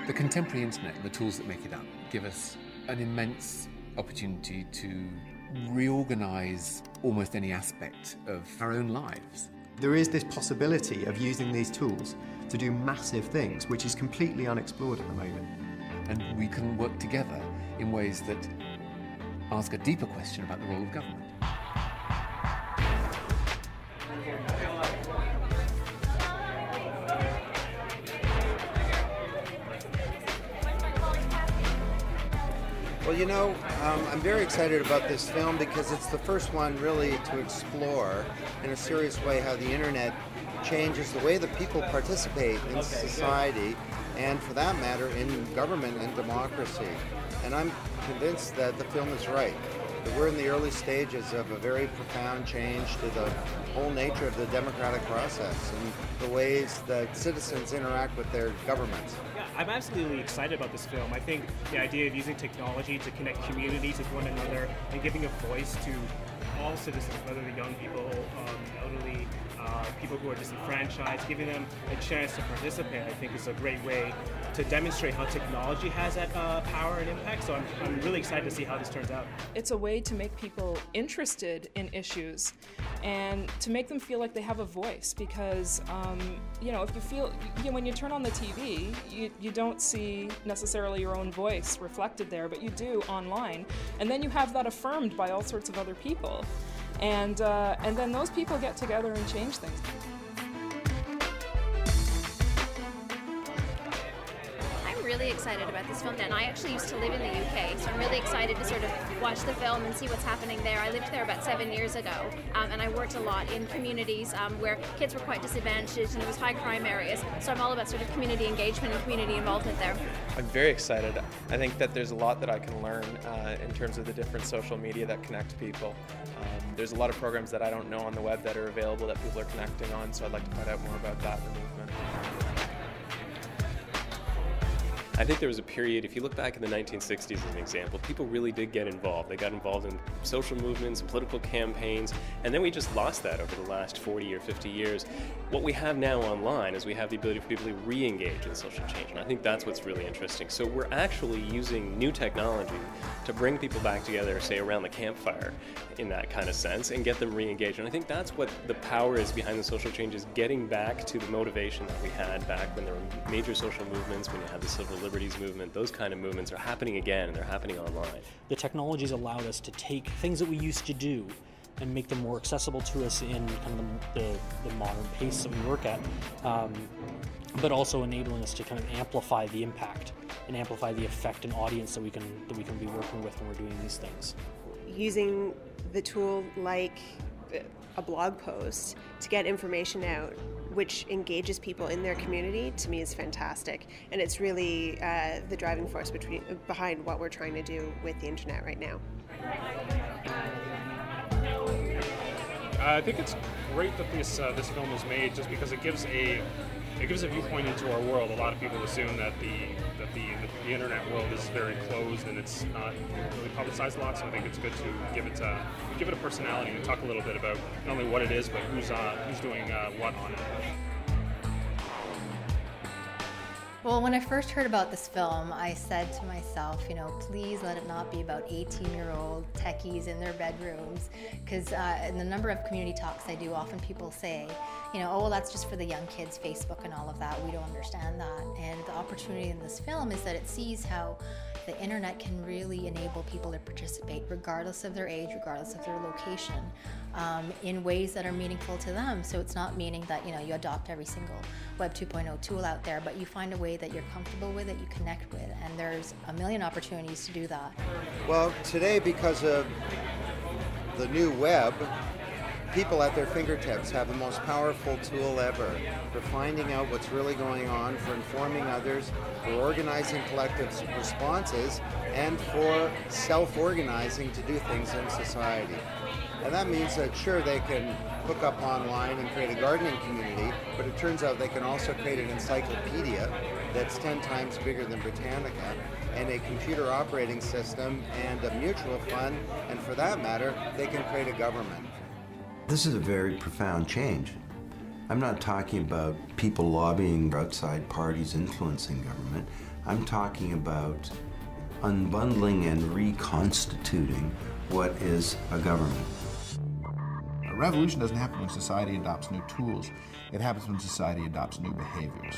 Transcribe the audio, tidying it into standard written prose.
The contemporary internet and the tools that make it up give us an immense opportunity to reorganize almost any aspect of our own lives. There is this possibility of using these tools to do massive things, which is completely unexplored at the moment. And we can work together in ways that ask a deeper question about the role of government. Well, you know, I'm very excited about this film because it's the first one really to explore in a serious way how the internet changes the way that people participate in society and, for that matter, in government and democracy. And I'm convinced that the film is right, that we're in the early stages of a very profound change to the whole nature of the democratic process and the ways that citizens interact with their governments. I'm absolutely excited about this film. I think the idea of using technology to connect communities with one another and giving a voice to all citizens, whether they're young people, elderly, people who are disenfranchised, giving them a chance to participate, I think is a great way to demonstrate how technology has that power and impact. So I'm really excited to see how this turns out. It's a way to make people interested in issues and to make them feel like they have a voice, because you know, if you feel, when you turn on the TV, you don't see necessarily your own voice reflected there, but you do online, and then you have that affirmed by all sorts of other people, and then those people get together and change things. Really excited about this film, and I actually used to live in the UK, so I'm really excited to sort of watch the film and see what's happening there. I lived there about 7 years ago, and I worked a lot in communities where kids were quite disadvantaged and it was high crime areas, so I'm all about sort of community engagement and community involvement there. I'm very excited. I think that there's a lot that I can learn in terms of the different social media that connect people. There's a lot of programs that I don't know on the web that are available that people are connecting on, so I'd like to find out more about that in the movement. I think there was a period, if you look back in the 1960s as an example, people really did get involved. They got involved in social movements, political campaigns, and then we just lost that over the last 40 or 50 years. What we have now online is we have the ability for people to re-engage in social change, and I think that's what's really interesting. So we're actually using new technology to bring people back together, say around the campfire, in that kind of sense, and get them re-engaged. And I think that's what the power is behind the social change, is getting back to the motivation that we had back when there were major social movements, when you had the civil liberties movement. Those kind of movements are happening again, and they're happening online. The technology's allowed us to take things that we used to do and make them more accessible to us in kind of the modern pace that we work at, but also enabling us to kind of amplify the impact and amplify the effect and audience that we can be working with when we're doing these things. Using the tool like a blog post to get information out which engages people in their community, to me is fantastic, and it's really the driving force behind what we're trying to do with the internet right now. I think it's great that this film was made, just because it gives a viewpoint into our world. A lot of people assume that the internet world is very closed and it's not really publicized a lot. So I think it's good to give it a personality and talk a little bit about not only what it is, but who's doing what on it. Well, when I first heard about this film, I said to myself, please let it not be about 18-year-old techies in their bedrooms, because in the number of community talks I do, often people say, oh, well, that's just for the young kids, Facebook and all of that. We don't understand that. And the opportunity in this film is that it sees how the internet can really enable people to participate regardless of their age, regardless of their location, in ways that are meaningful to them. So it's not meaning that you adopt every single Web 2.0 tool out there, but you find a way that you're comfortable with, that you connect with, and there's a million opportunities to do that. Well, today, because of the new web, people at their fingertips have the most powerful tool ever for finding out what's really going on, for informing others, for organizing collective responses, and for self-organizing to do things in society. And that means that, sure, they can hook up online and create a gardening community, but it turns out they can also create an encyclopedia that's 10 times bigger than Britannica, and a computer operating system, and a mutual fund, and for that matter, they can create a government. This is a very profound change. I'm not talking about people lobbying or outside parties influencing government. I'm talking about unbundling and reconstituting what is a government. A revolution doesn't happen when society adopts new tools. It happens when society adopts new behaviors.